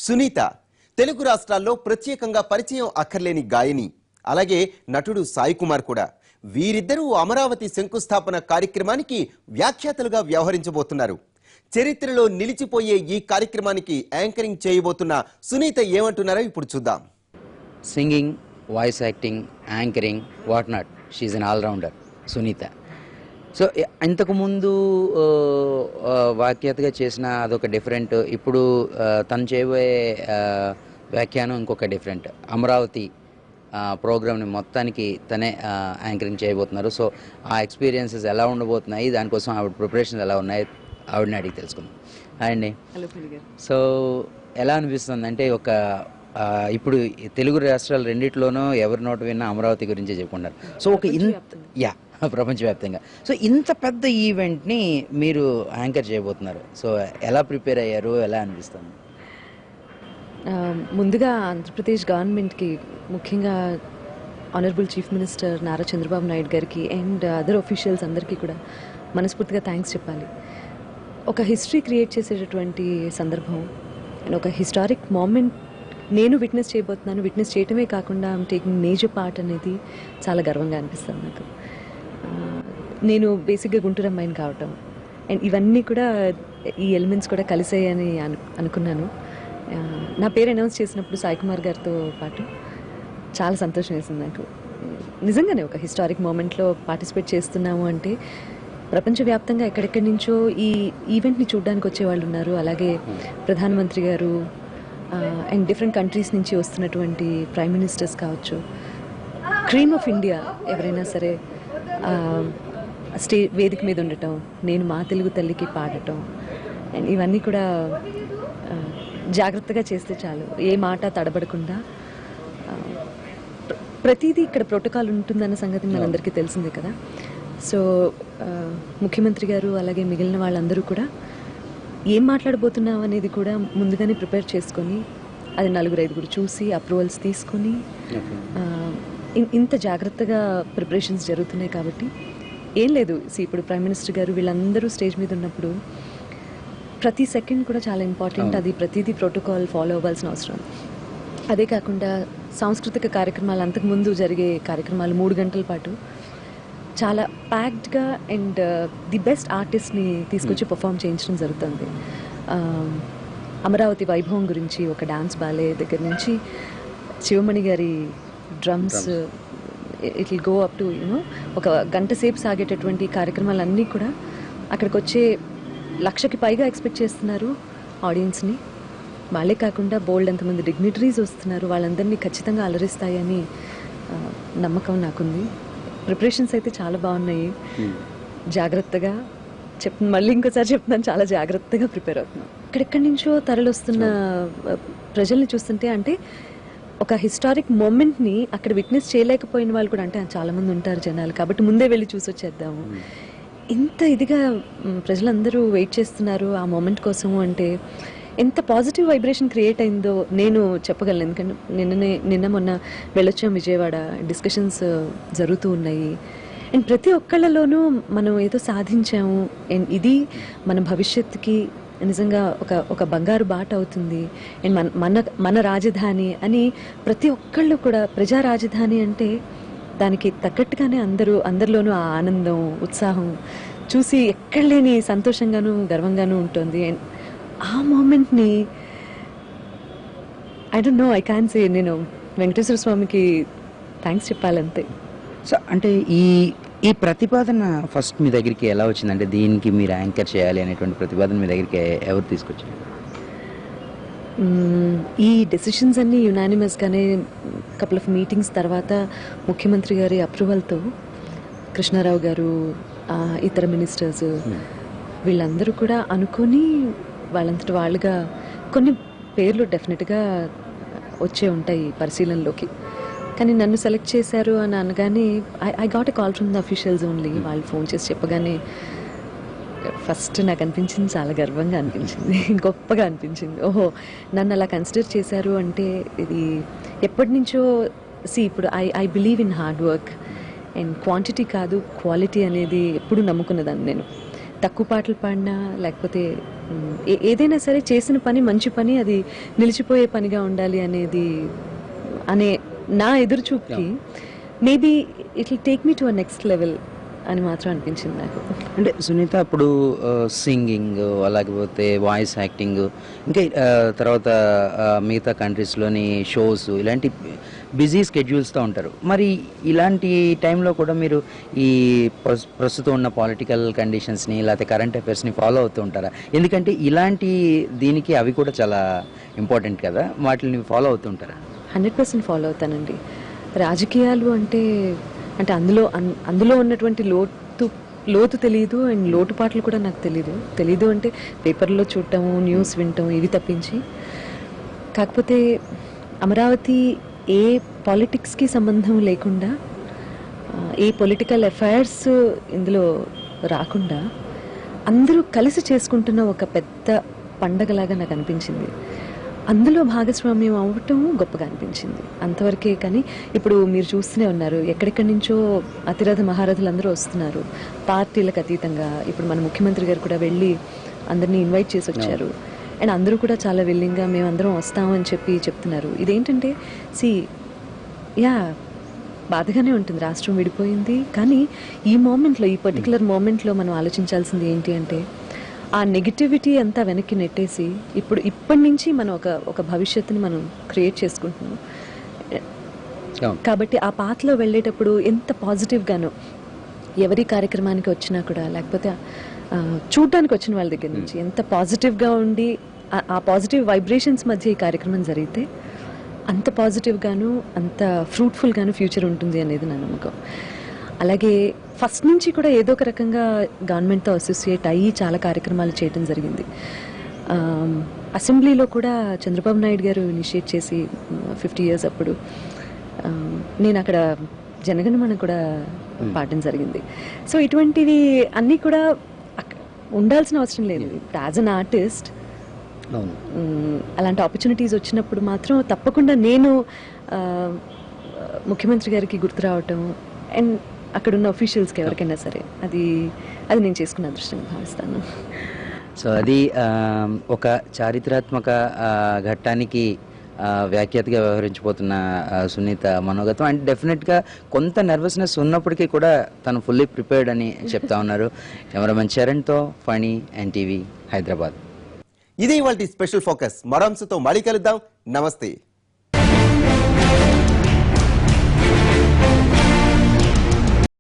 సునీత తెలుగు రాష్ట్రాల్లో ప్రత్యేకంగా పరిచయం అక్కర్లేని గాయని. అలాగే నటుడు సాయి కుమార్ కూడా. వీరిద్దరూ అమరావతి శంకుస్థాపన కార్యక్రమానికి వ్యాఖ్యాతలుగా వ్యవహరించబోతున్నారు. చరిత్రలో నిలిచిపోయే ఈ కార్యక్రమానికి యాంకరింగ్ చేయబోతున్న సునీత ఏమంటున్నారో ఇప్పుడు చూద్దాం. Singing, voice acting, anchoring, what not, she an allrounder Sunitha. So ఇంతకుముందు వ్యాఖ్యాతగా చేసిన అదొక డిఫరెంట్, ఇప్పుడు తను చేయబోయే వ్యాఖ్యానం ఇంకొక డిఫరెంట్. అమరావతి ప్రోగ్రామ్ని మొత్తానికి తనే యాంకరింగ్ చేయబోతున్నారు. సో ఆ ఎక్స్పీరియన్సెస్ ఎలా ఉండబోతున్నాయి, దానికోసం ఆవిడ ప్రిపరేషన్స్ ఎలా ఉన్నాయి, ఆవిడని అడిగి తెలుసుకుందాం. అండి, సో ఎలా అనిపిస్తుంది అంటే ఇప్పుడు తెలుగు రాష్ట్రాలు రెండిట్లోనూ ఎవరి నోట విన్నా అమరావతి గురించే చెప్పుకుంటారు. సో ప్రపంచవ్యాప్తంగా సో ఇంత పెద్ద ఈవెంట్ని మీరు యాంకర్ చేయబోతున్నారు. సో ఎలా ప్రిపేర్ అయ్యారు, ఎలా అనిపిస్తుంది? ముందుగా ఆంధ్రప్రదేశ్ గవర్నమెంట్కి, ముఖ్యంగా honourable chief minister Nara Chandrababu Naidu గారికి అండ్ అదర్ ఆఫీషియల్స్ అందరికీ కూడా మనస్ఫూర్తిగా థ్యాంక్స్ చెప్పాలి. ఒక హిస్టరీ క్రియేట్ చేసేటటువంటి సందర్భం అండ్ ఒక హిస్టారిక్ మూమెంట్ నేను విట్నెస్ చేయబోతున్నాను. విట్నెస్ చేయటమే కాకుండా ఐఎమ్ టేకింగ్ మేజర్ పార్ట్ అనేది చాలా గర్వంగా అనిపిస్తుంది నాకు. నేను బేసిక్గా గుంటూరు అమ్మాయిని కావటం అండ్ ఇవన్నీ కూడా, ఈ ఎలిమెంట్స్ కూడా కలిసాయని అనుకున్నాను. నా పేరు అనౌన్స్ చేసినప్పుడు సాయి కుమార్ గారితో పాటు చాలా సంతోషం వేసింది నాకు. నిజంగానే ఒక హిస్టారిక్ మూమెంట్లో పార్టిసిపేట్ చేస్తున్నాము అంటే ప్రపంచవ్యాప్తంగా ఎక్కడెక్కడి నుంచో ఈ ఈవెంట్ని చూడడానికి వచ్చేవాళ్ళు ఉన్నారు. అలాగే ప్రధానమంత్రి గారు అండ్ డిఫరెంట్ కంట్రీస్ నుంచి వస్తున్నటువంటి ప్రైమ్ మినిస్టర్స్ కావచ్చు, క్రీమ్ ఆఫ్ ఇండియా ఎవరైనా సరే వేదిక మీద ఉండటం, నేను మా తెలుగు తల్లికి పాడటం అండ్ ఇవన్నీ కూడా జాగ్రత్తగా చేస్తే చాలు, ఏ మాట తడబడకుండా. ప్రతిదీ ఇక్కడ ప్రోటోకాల్ ఉంటుందన్న సంగతి మనందరికీ తెలిసిందే కదా. సో ముఖ్యమంత్రి గారు అలాగే మిగిలిన వాళ్ళందరూ కూడా ఏం మాట్లాడబోతున్నాం అనేది కూడా ముందుగానే ప్రిపేర్ చేసుకొని, అది 4-5 చూసి అప్రూవల్స్ తీసుకొని ఇంత జాగ్రత్తగా ప్రిపరేషన్స్ జరుగుతున్నాయి. కాబట్టి ఏం లేదు, ఇప్పుడు ప్రైమ్ మినిస్టర్ గారు వీళ్ళందరూ స్టేజ్ మీద ఉన్నప్పుడు ప్రతి సెకండ్ కూడా చాలా ఇంపార్టెంట్. అది ప్రతిదీ ప్రోటోకాల్ ఫాలో అవ్వాల్సిన అవసరం. అదే కాకుండా సాంస్కృతిక కార్యక్రమాలు, అంతకుముందు జరిగే కార్యక్రమాలు 3 గంటల పాటు చాలా ప్యాక్డ్గా అండ్ ది బెస్ట్ ఆర్టిస్ట్ని తీసుకొచ్చి పర్ఫామ్ చేయించడం జరుగుతుంది. అమరావతి వైభవం గురించి ఒక డాన్స్ బాలే దగ్గర నుంచి శివమణి గారి drums, it will go up to ఒక గంట సేపు సాగేటటువంటి కార్యక్రమాలన్నీ కూడా అక్కడికి వచ్చే 1,00,000కి పైగా ఎక్స్పెక్ట్ చేస్తున్నారు ఆడియన్స్ని. వాళ్ళే కాకుండా బోల్డ్ అంతమంది డిగ్నిటరీస్ వస్తున్నారు. వాళ్ళందరినీ ఖచ్చితంగా అలరిస్తాయని నమ్మకం నాకుంది. ప్రిపరేషన్స్ అయితే చాలా బాగున్నాయి. జాగ్రత్తగా మళ్ళీ ఇంకోసారి చెప్తున్నాను, చాలా జాగ్రత్తగా ప్రిపేర్ అవుతున్నాం. ఎక్కడెక్కడి నుంచో తరలొస్తున్న ప్రజల్ని చూస్తుంటే, అంటే ఒక హిస్టారిక్ మూమెంట్ని అక్కడ విట్నెస్ చేయలేకపోయిన వాళ్ళు కూడా, అంటే చాలామంది ఉంటారు జనాలు, కాబట్టి ముందే వెళ్ళి చూసి వచ్చేద్దాము. ఇంత ఇదిగా ప్రజలందరూ వెయిట్ చేస్తున్నారు ఆ మూమెంట్ కోసము అంటే ఎంత పాజిటివ్ వైబ్రేషన్ క్రియేట్ అయిందో నేను చెప్పగలను. ఎందుకంటే నిన్న మొన్న వెళ్ళొచ్చాం విజయవాడ, డిస్కషన్స్ జరుగుతూ ఉన్నాయి అండ్ ప్రతి ఒక్కళ్ళలోనూ మనం ఏదో సాధించాము అండ్ ఇది మన భవిష్యత్తుకి నిజంగా ఒక బంగారు బాట అవుతుంది అండ్ మన రాజధాని అని ప్రతి ఒక్కళ్ళు కూడా, ప్రజా రాజధాని అంటే దానికి తగ్గట్టుగానే అందరిలోనూ ఆ ఆనందం, ఉత్సాహం చూసి ఎక్కడ లేని సంతోషంగాను గర్వంగాను ఉంటుంది. అండ్ ఆ మూమెంట్ని I don't know, I can say, నేను వెంకటేశ్వర స్వామికి థ్యాంక్స్ చెప్పాలంతే. సో అంటే ఈ ప్రతిపాదన ఫస్ట్ మీ దగ్గరికి ఎలా వచ్చిందంటే, దీనికి మీరు యాంకర్ చేయాలి అనేటువంటి ప్రతిపాదన మీ దగ్గరికి ఎవరు తీసుకొచ్చారు? ఈ డెసిషన్స్ అన్నీ యునానిమస్గానే కపుల్ ఆఫ్ మీటింగ్స్ తర్వాత ముఖ్యమంత్రి గారి అప్రూవల్తో కృష్ణారావు గారు, ఇతర మినిస్టర్స్ వీళ్ళందరూ కూడా అనుకొని వాళ్ళంతటి వాళ్ళుగా కొన్ని పేర్లు డెఫినెట్గా వచ్చే ఉంటాయి పరిశీలనలోకి. కానీ నన్ను సెలెక్ట్ చేశారు అని అనగానే I got a call from the officials only. వాళ్ళు ఫోన్ చేసి చెప్పగానే ఫస్ట్ నాకు అనిపించింది, చాలా గర్వంగా అనిపించింది, గొప్పగా అనిపించింది. ఓహో, నన్ను అలా కన్సిడర్ చేశారు అంటే ఇది ఎప్పటి నుంచో. ఇప్పుడు I believe in hard work and quantity కాదు, క్వాలిటీ అనేది ఎప్పుడు నమ్ముకున్నదాన్ని నేను. తక్కువ పాటలు పాడినా లేకపోతే ఏదైనా సరే చేసిన పని మంచి పని, అది నిలిచిపోయే పనిగా ఉండాలి అనే నా ఎదురుచూపుకి maybe it will take me to a next level అని మాత్రం అనిపించింది నాకు. అంటే సునీత ఇప్పుడు సింగింగ్, అలాగే వాయిస్ యాక్టింగ్, ఇంకా తర్వాత మిగతా కంట్రీస్లోని షోస్, ఇలాంటి బిజీ స్కెడ్యూల్స్తో ఉంటారు. మరి ఇలాంటి టైంలో కూడా మీరు ఈ ప్రస్తుతం ఉన్న పొలిటికల్ కండిషన్స్ని లేకపోతే కరెంట్ అఫైర్స్ని ఫాలో అవుతూ ఉంటారా? ఎందుకంటే ఇలాంటి దీనికి అవి కూడా చాలా ఇంపార్టెంట్ కదా, వాటిని ఫాలో అవుతూ ఉంటారా? 100% ఫాలో అవుతానండి. రాజకీయాలు అంటే అందులో ఉన్నటువంటి లోతు తెలియదు, అండ్ లోటుపాట్లు కూడా నాకు తెలీదు అంటే పేపర్లో చూడటము, న్యూస్ వినటం, ఇవి తప్పించి. కాకపోతే అమరావతి ఏ పాలిటిక్స్కి సంబంధం లేకుండా, ఏ పొలిటికల్ అఫైర్స్ ఇందులో రాకుండా అందరూ కలిసి చేసుకుంటున్న ఒక పెద్ద పండగలాగా నాకు అనిపించింది. అందులో భాగస్వామ్యం అవ్వటం గొప్పగా అనిపించింది, అంతవరకే. కానీ ఇప్పుడు మీరు చూస్తూనే ఉన్నారు, ఎక్కడెక్కడి నుంచో అతిరథ మహారథులు అందరూ వస్తున్నారు, పార్టీలకు అతీతంగా. ఇప్పుడు మన ముఖ్యమంత్రి గారు కూడా వెళ్ళి అందరినీ ఇన్వైట్ చేసి వచ్చారు, అండ్ అందరూ కూడా చాలా విల్లింగ్గా మేమందరం వస్తామని చెప్తున్నారు. ఇదేంటంటే బాధగానే ఉంటుంది, రాష్ట్రం విడిపోయింది. కానీ ఈ పర్టికులర్ మూమెంట్లో మనం ఆలోచించాల్సింది ఏంటి అంటే, ఆ నెగిటివిటీ అంతా వెనక్కి నెట్టేసి ఇప్పటి నుంచి మనం ఒక భవిష్యత్తుని మనం క్రియేట్ చేసుకుంటున్నాం. కాబట్టి ఆ పాత్రలో వెళ్ళేటప్పుడు ఎంత పాజిటివ్గానో, ఎవరి కార్యక్రమానికి వచ్చినా కూడా, లేకపోతే చూడటానికి వచ్చిన వాళ్ళ దగ్గర నుంచి ఎంత పాజిటివ్గా ఉండి ఆ పాజిటివ్ వైబ్రేషన్స్ మధ్య ఈ కార్యక్రమం జరిగితే అంత పాజిటివ్గాను అంత ఫ్రూట్ఫుల్గాను ఫ్యూచర్ ఉంటుంది అనేది నా నమ్మకం. అలాగే ఫస్ట్ నుంచి కూడా ఏదో ఒక రకంగా గవర్నమెంట్తో అసోసియేట్ అయ్యి చాలా కార్యక్రమాలు చేయడం జరిగింది. అసెంబ్లీలో కూడా చంద్రబాబు నాయుడు గారు ఇనిషియేట్ చేసి 50 years అప్పుడు నేను అక్కడ జనగణమన కూడా పాడడం జరిగింది. సో ఇటువంటివి అన్నీ కూడా ఉండాల్సిన అవసరం లేదు. యాజ్ అన్ ఆర్టిస్ట్ అలాంటి ఆపర్చునిటీస్ వచ్చినప్పుడు మాత్రం తప్పకుండా నేను ముఖ్యమంత్రి గారికి గుర్తు రావటం, అండ్ అక్కడున్న అఫీషియల్స్కి ఎవరికైనా సరే అది నేను చేసుకున్న అదృష్టంగా భావిస్తాను. సో అది ఒక చారిత్రాత్మక ఘట్టానికి వ్యాఖ్యాతగా వ్యవహరించిపోతున్న సునీత మనోగతం. అండ్ డెఫినెట్గా కొంత నర్వస్నెస్ ఉన్నప్పటికీ కూడా తను ఫుల్లీ ప్రిపేర్డ్ అని చెప్తా ఉన్నారు. కెమెరామెన్ చరణ్తో ఫణి, NTV, హైదరాబాద్. ఇది ఇవాల్టి స్పెషల్ ఫోకస్. మరో అంశంతో మళ్ళీ కలుద్దాం. నమస్తే.